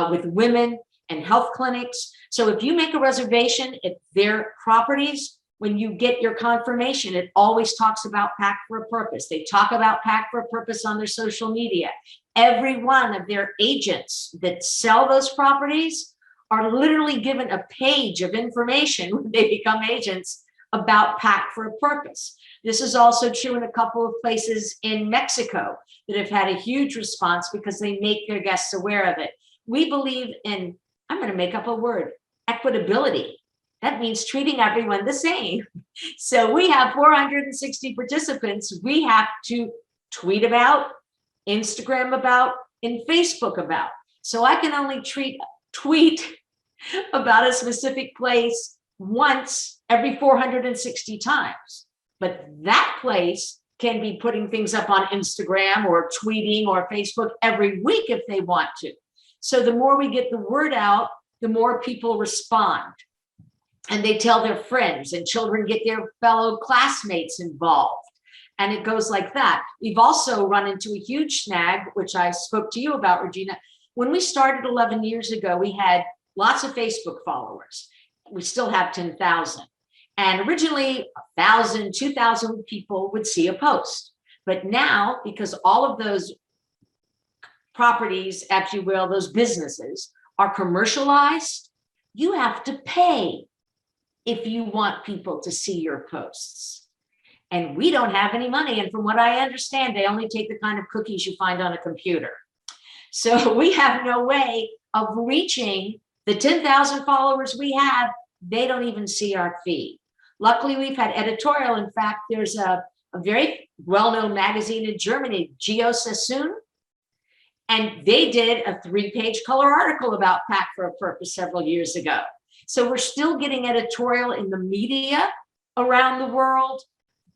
with women and health clinics. So if you make a reservation at their properties, when you get your confirmation, it always talks about Pack for a Purpose. They talk about Pack for a Purpose on their social media. Every one of their agents that sell those properties are literally given a page of information when they become agents about Pack for a Purpose. This is also true in a couple of places in Mexico that have had a huge response because they make their guests aware of it. We believe in, I'm going to make up a word, equitability. That means treating everyone the same. So we have 460 participants. We have to tweet about, Instagram about, and Facebook about. So I can only tweet about a specific place once every 460 times. But that place can be putting things up on Instagram or tweeting or Facebook every week if they want to. So the more we get the word out, the more people respond. And they tell their friends, and children get their fellow classmates involved. And it goes like that. We've also run into a huge snag, which I spoke to you about, Regina. When we started 11 years ago, we had lots of Facebook followers. We still have 10,000. And originally, 1,000, 2,000 people would see a post. But now, because all of those properties, if you will, those businesses are commercialized, you have to pay if you want people to see your posts. And we don't have any money. And from what I understand, they only take the kind of cookies you find on a computer. So we have no way of reaching the 10,000 followers we have. They don't even see our feed. Luckily, we've had editorial. In fact, there's a very well-known magazine in Germany, Geo Sassoon, and they did a 3-page color article about Pack for a Purpose several years ago. So we're still getting editorial in the media around the world,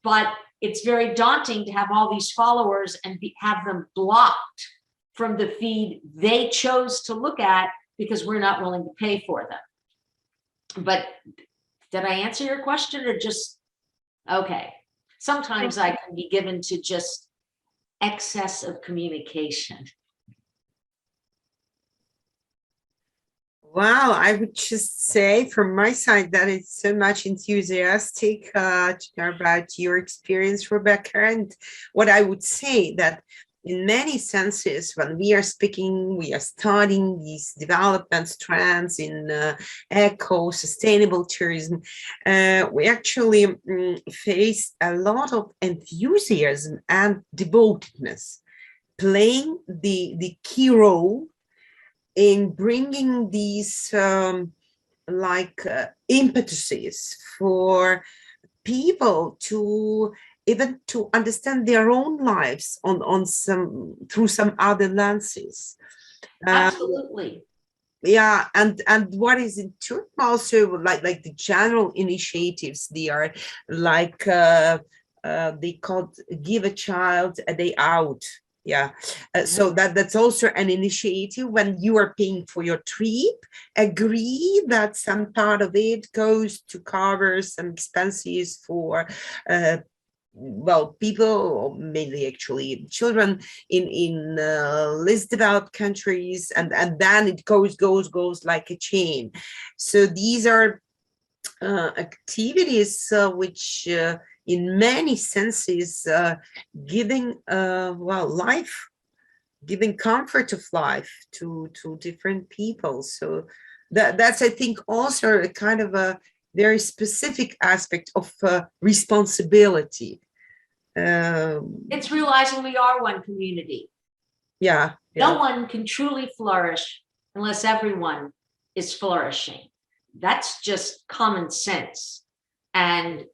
but it's very daunting to have all these followers and have them blocked from the feed they chose to look at because we're not willing to pay for them. But did I answer your question or just, okay. Sometimes I can be given to just excess of communication. Wow, I would just say from my side that it's so much enthusiastic to know about your experience, Rebecca. And what I would say that in many senses, when we are speaking, we are studying these development trends in sustainable tourism, we actually face a lot of enthusiasm and devotedness, playing the key role in bringing these impetuses for people to even to understand their own lives on some through some other lenses. Absolutely. Yeah, and what is important also, like the general initiatives, they are like they called Give a Child a Day Out. Yeah, so that's also an initiative. When you are paying for your trip, agree that some part of it goes to cover some expenses for well, people, mainly actually children in less developed countries, and then it goes like a chain. So these are activities which in many senses giving well, life, giving comfort of life to different people. So that's, I think, also a kind of a very specific aspect of responsibility. It's realizing we are one community. Yeah, No one can truly flourish unless everyone is flourishing. That's just common sense. And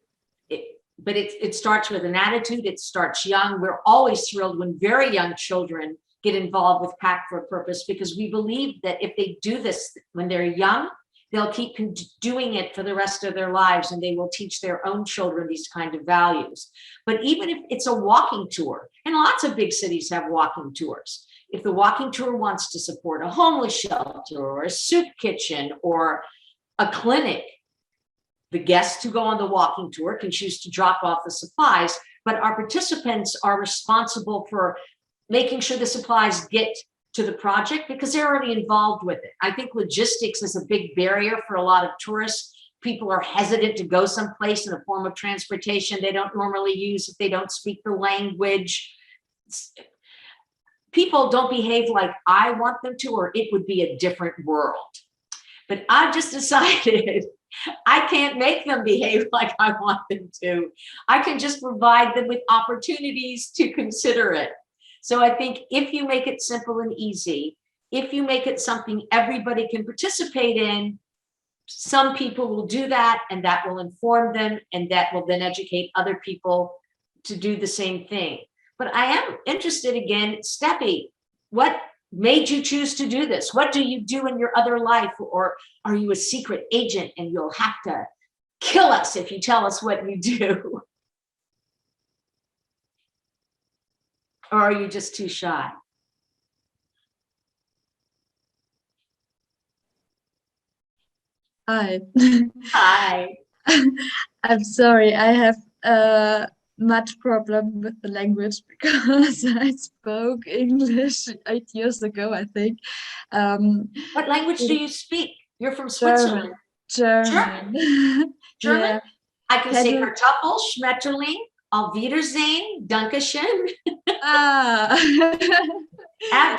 it starts with an attitude. It starts young. We're always thrilled when very young children get involved with Pact for a Purpose, because we believe that if they do this when they're young, they'll keep doing it for the rest of their lives, and they will teach their own children these kind of values. But even if it's a walking tour, and lots of big cities have walking tours, if the walking tour wants to support a homeless shelter or a soup kitchen or a clinic, the guests who go on the walking tour can choose to drop off the supplies, but our participants are responsible for making sure the supplies get to the project because they're already involved with it. I think logistics is a big barrier for a lot of tourists. People are hesitant to go someplace in a form of transportation they don't normally use if they don't speak the language. People don't behave like I want them to, or it would be a different world. But I've just decided I can't make them behave like I want them to. I can just provide them with opportunities to consider it. So I think if you make it simple and easy, if you make it something everybody can participate in, some people will do that, and that will inform them, and that will then educate other people to do the same thing. But I am interested again, Steffi, what made you choose to do this? What do you do in your other life? Or are you a secret agent and you'll have to kill us if you tell us what you do? Or are you just too shy? Hi. Hi. I'm sorry, I have much problem with the language because I spoke English 8 years ago, I think. What language do you speak? You're from Switzerland. German. German? Yeah. I can Can say you- Kartoffel, Schmetterling, Auf Wiedersehen, Dankeschön. Ah.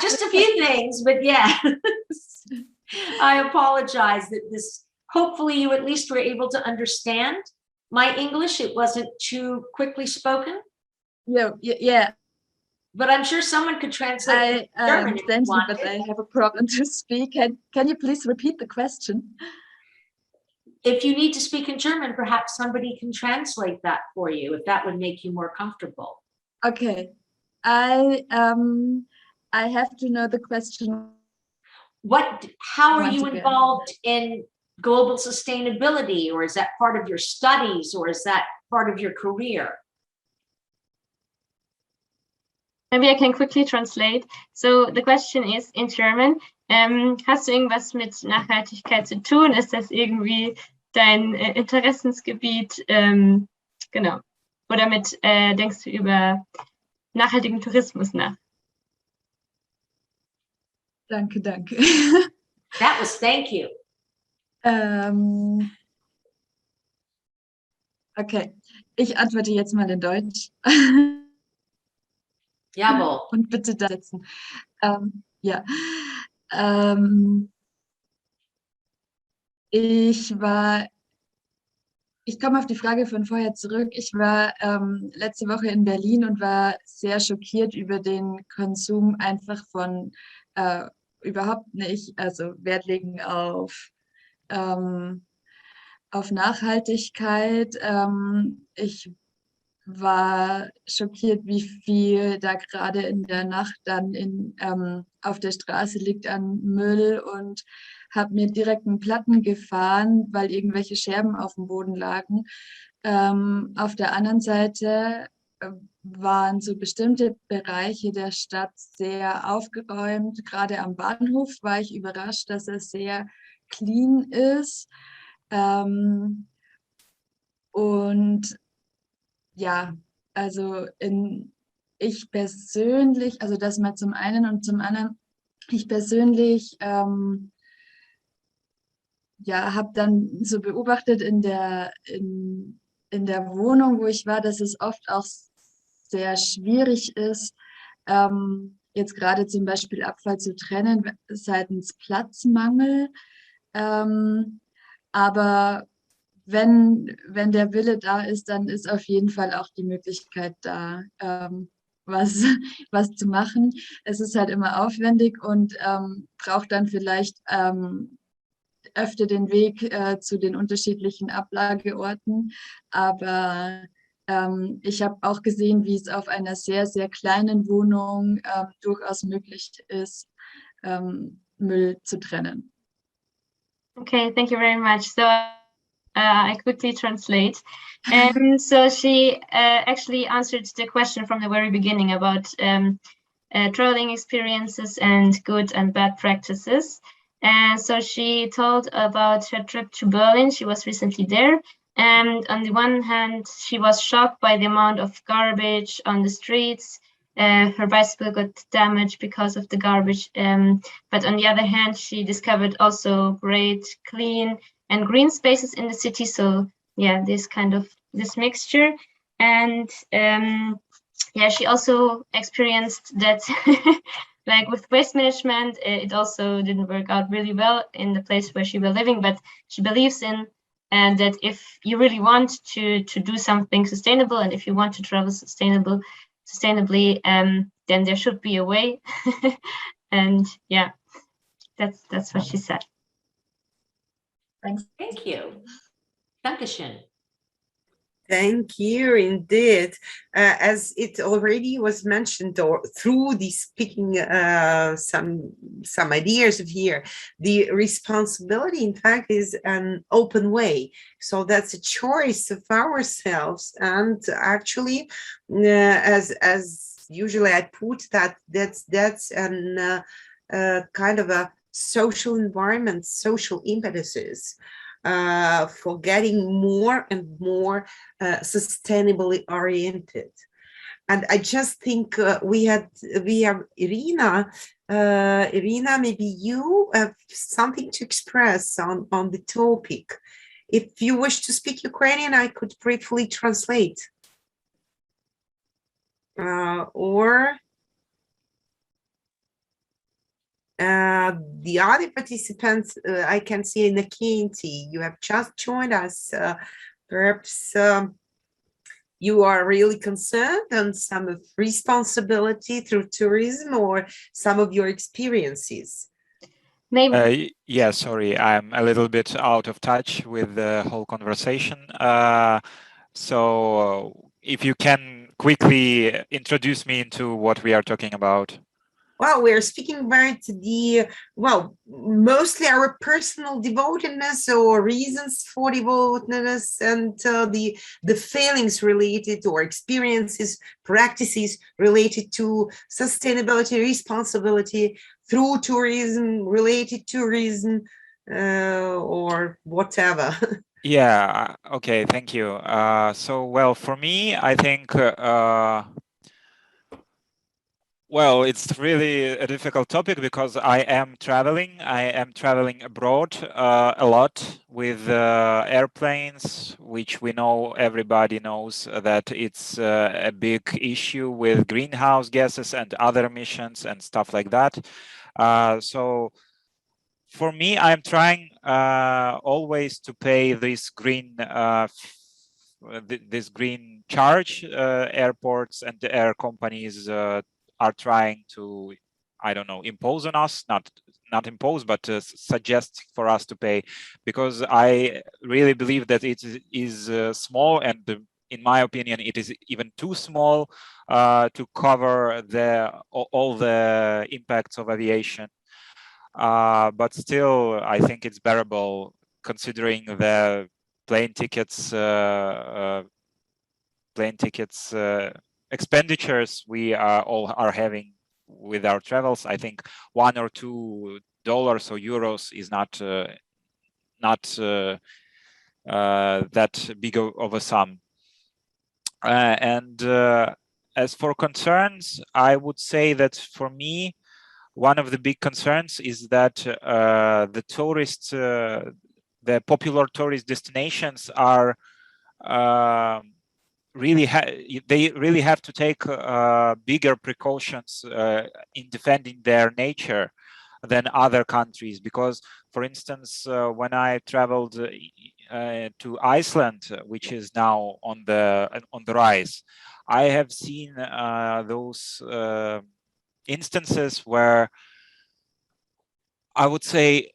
Just a few things, but yeah. I apologize that this, hopefully you at least were able to understand my English. It wasn't too quickly spoken, Yeah. but I'm sure someone could translate I German if you understand you, but wanted. I have a problem to speak. Can you please repeat the question? If you need to speak in German, perhaps somebody can translate that for you, if that would make you more comfortable. Okay. I have to know the question. How are Once you again. involved in global sustainability, or is that part of your studies, or is that part of your career? Maybe I can quickly translate. So the question is in German, hast du irgendwas mit Nachhaltigkeit zu tun? Ist das irgendwie dein Interessensgebiet? Genau. Oder denkst du über nachhaltigen Tourismus nach? Danke. That was thank you. Okay, ich antworte jetzt mal in Deutsch. Jawohl. Und bitte da setzen. Ja. Ich komme auf die Frage von vorher zurück. Ich war letzte Woche in Berlin und war sehr schockiert über den Konsum einfach von überhaupt nicht, also Wert legen auf auf Nachhaltigkeit. Ich war schockiert, wie viel da gerade in der Nacht dann auf der Straße liegt an Müll, und habe mir direkt einen Platten gefahren, weil irgendwelche Scherben auf dem Boden lagen. Auf der anderen Seite waren so bestimmte Bereiche der Stadt sehr aufgeräumt. Gerade am Bahnhof war ich überrascht, dass er sehr clean ist. Und ja, also ich persönlich, also das mal zum einen, und zum anderen, ich persönlich ja, habe dann so beobachtet in der Wohnung, wo ich war, dass es oft auch sehr schwierig ist, jetzt gerade zum Beispiel Abfall zu trennen seitens Platzmangel. Aber wenn der Wille da ist, dann ist auf jeden Fall auch die Möglichkeit da, was, was zu machen. Es ist halt immer aufwendig und braucht dann vielleicht öfter den Weg zu den unterschiedlichen Ablageorten. Aber ich habe auch gesehen, wie es auf einer sehr, sehr kleinen Wohnung durchaus möglich ist, Müll zu trennen. Okay, thank you very much. So I quickly translate. And so she actually answered the question from the very beginning about traveling experiences and good and bad practices. And so she told about her trip to Berlin. She was recently there. And on the one hand, she was shocked by the amount of garbage on the streets. Her bicycle got damaged because of the garbage. But on the other hand, she discovered also great, clean and green spaces in the city. So yeah, this mixture. And yeah, she also experienced that like with waste management, it also didn't work out really well in the place where she was living, but she believes in and that if you really want to do something sustainable, and if you want to travel sustainably, then there should be a way. And yeah, that's what she said. Thanks. Thank you. Dankeschön. Thank you, indeed. As it already was mentioned, or through the speaking, some ideas of here, the responsibility, in fact, is an open way. So that's a choice of ourselves. And actually, as usually I put that's an kind of a social environment, social impetuses. For getting more and more sustainably oriented. And I just think we have Irina. Irina, maybe you have something to express on the topic. If you wish to speak Ukrainian, I could briefly translate. Or the other participants, I can see Nakinti, you have just joined us. Perhaps you are really concerned on some of responsibility through tourism or some of your experiences. Maybe. Yeah, sorry, I'm a little bit out of touch with the whole conversation. So if you can quickly introduce me into what we are talking about. Well, we're speaking about mostly our personal devotedness or reasons for devotedness, and the feelings related or experiences, practices related to sustainability, responsibility through tourism, related tourism, or whatever. Yeah, okay, thank you. So, well, for me, I think well, it's really a difficult topic because I am traveling abroad a lot with airplanes, which we know, everybody knows that it's a big issue with greenhouse gases and other emissions and stuff like that. So for me, I'm trying always to pay this green charge. Airports and the air companies are trying to, I don't know, impose on us, not not impose, but suggest for us to pay, because I really believe that it is small, and in my opinion, it is even too small to cover all the impacts of aviation. But still, I think it's bearable considering the plane tickets expenditures we all are having with our travels. I think $1 or $2 or euros is not that big of a sum. And as for concerns, I would say that for me, one of the big concerns is that the popular tourist destinations are they really have to take bigger precautions in defending their nature than other countries. Because, for instance, when I traveled to Iceland, which is now on the rise, I have seen those instances where I would say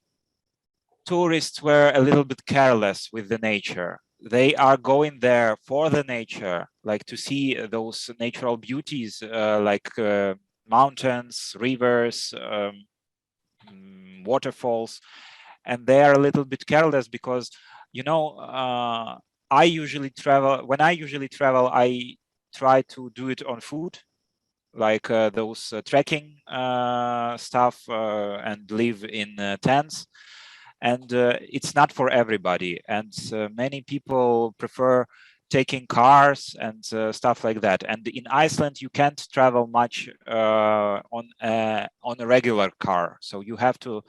tourists were a little bit careless with the nature. They are going there for the nature, like to see those natural beauties, like mountains, rivers, waterfalls, and they are a little bit careless because, you know, when I usually travel, I try to do it on foot, like those trekking stuff, and live in tents. And it's not for everybody, and many people prefer taking cars and stuff like that. And in Iceland, you can't travel much on a regular car, so you have to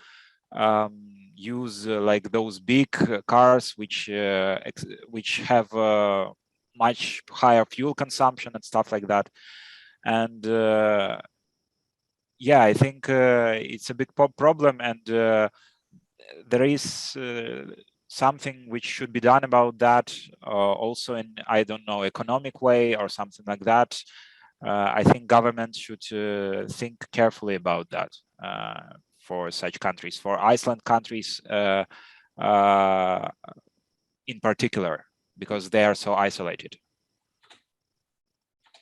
use like those big cars which have much higher fuel consumption and stuff like that. And yeah, I think it's a big problem, and there is something which should be done about that, also in, I don't know, economic way or something like that. I think government should think carefully about that for such countries, for Iceland countries in particular, because they are so isolated.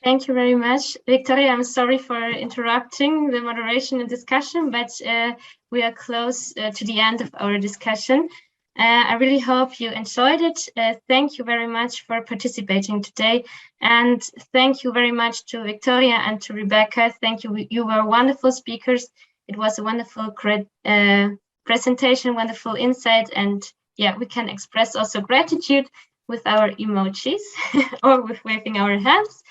Thank you very much, Victoria. I'm sorry for interrupting the moderation and discussion, but we are close to the end of our discussion. I really hope you enjoyed it. Thank you very much for participating today. And thank you very much to Victoria and to Rebecca. Thank you. You were wonderful speakers. It was a wonderful presentation, wonderful insight. And yeah, we can express also gratitude with our emojis or with waving our hands,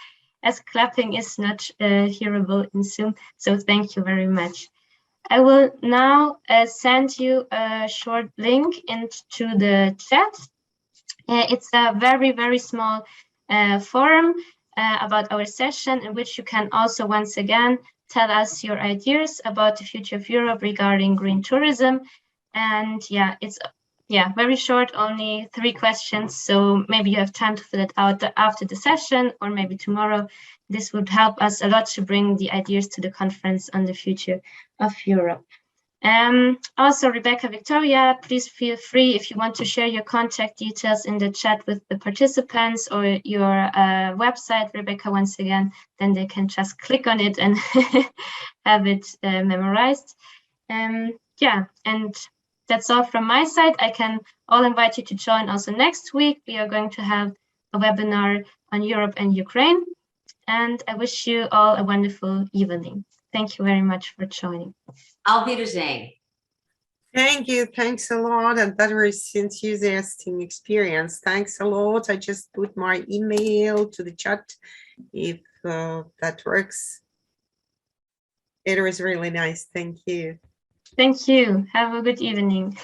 as clapping is not hearable in Zoom. So thank you very much. I will now send you a short link into the chat. It's a very, very small forum about our session, in which you can also once again tell us your ideas about the future of Europe regarding green tourism. And yeah, it's very short, only 3 questions. So maybe you have time to fill it out after the session, or maybe tomorrow. This would help us a lot to bring the ideas to the conference on the future of Europe. Also, Rebecca, Victoria, please feel free, if you want to share your contact details in the chat with the participants, or your website, Rebecca, once again, then they can just click on it and have it memorized. Yeah, and that's all from my side. I can all invite you to join also next week. We are going to have a webinar on Europe and Ukraine. And I wish you all a wonderful evening. Thank you very much for joining. Auf Wiedersehen. Thank you. Thanks a lot. And that was enthusiastic experience. Thanks a lot. I just put my email to the chat if that works. It was really nice. Thank you. Thank you. Have a good evening.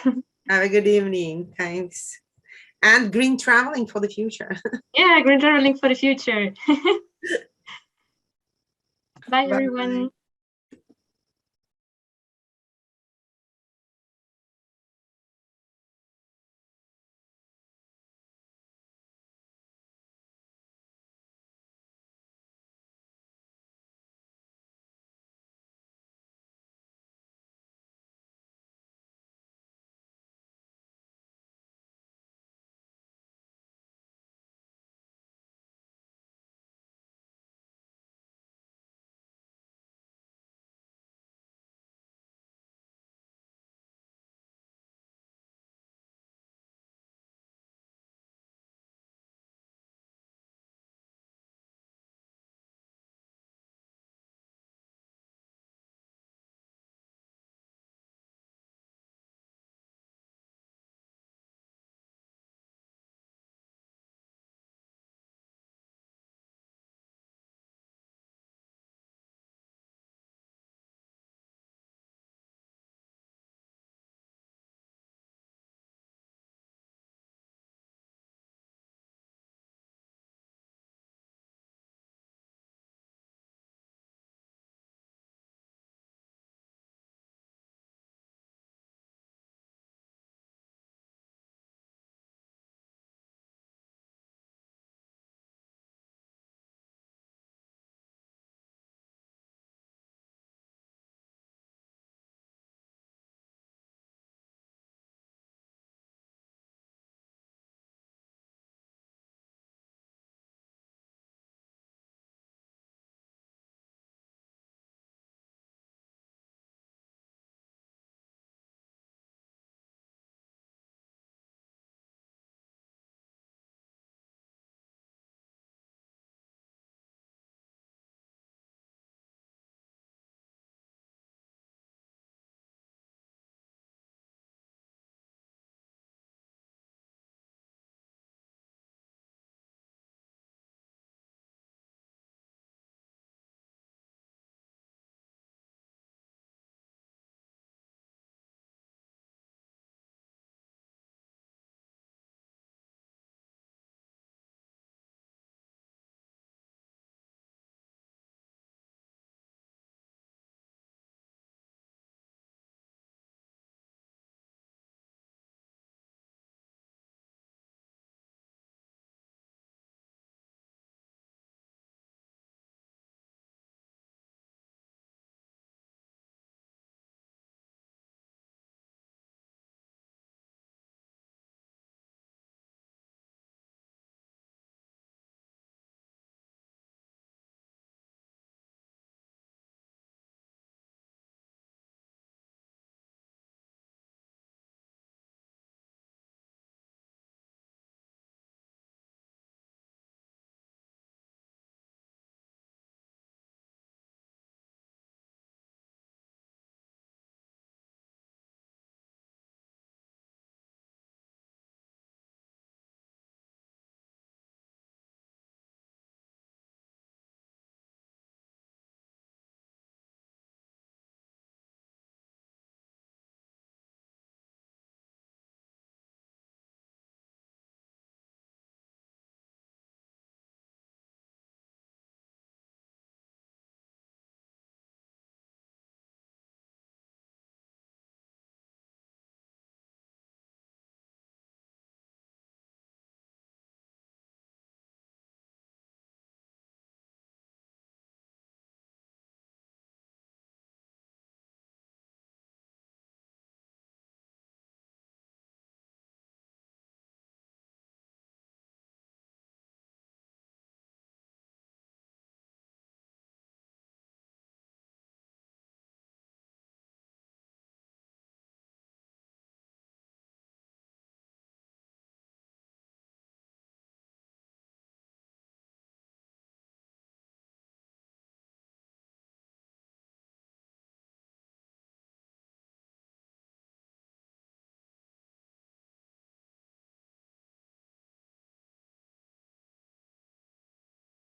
Have a good evening. Thanks. And green traveling for the future. Yeah, green traveling for the future. Bye, Bye. everyone.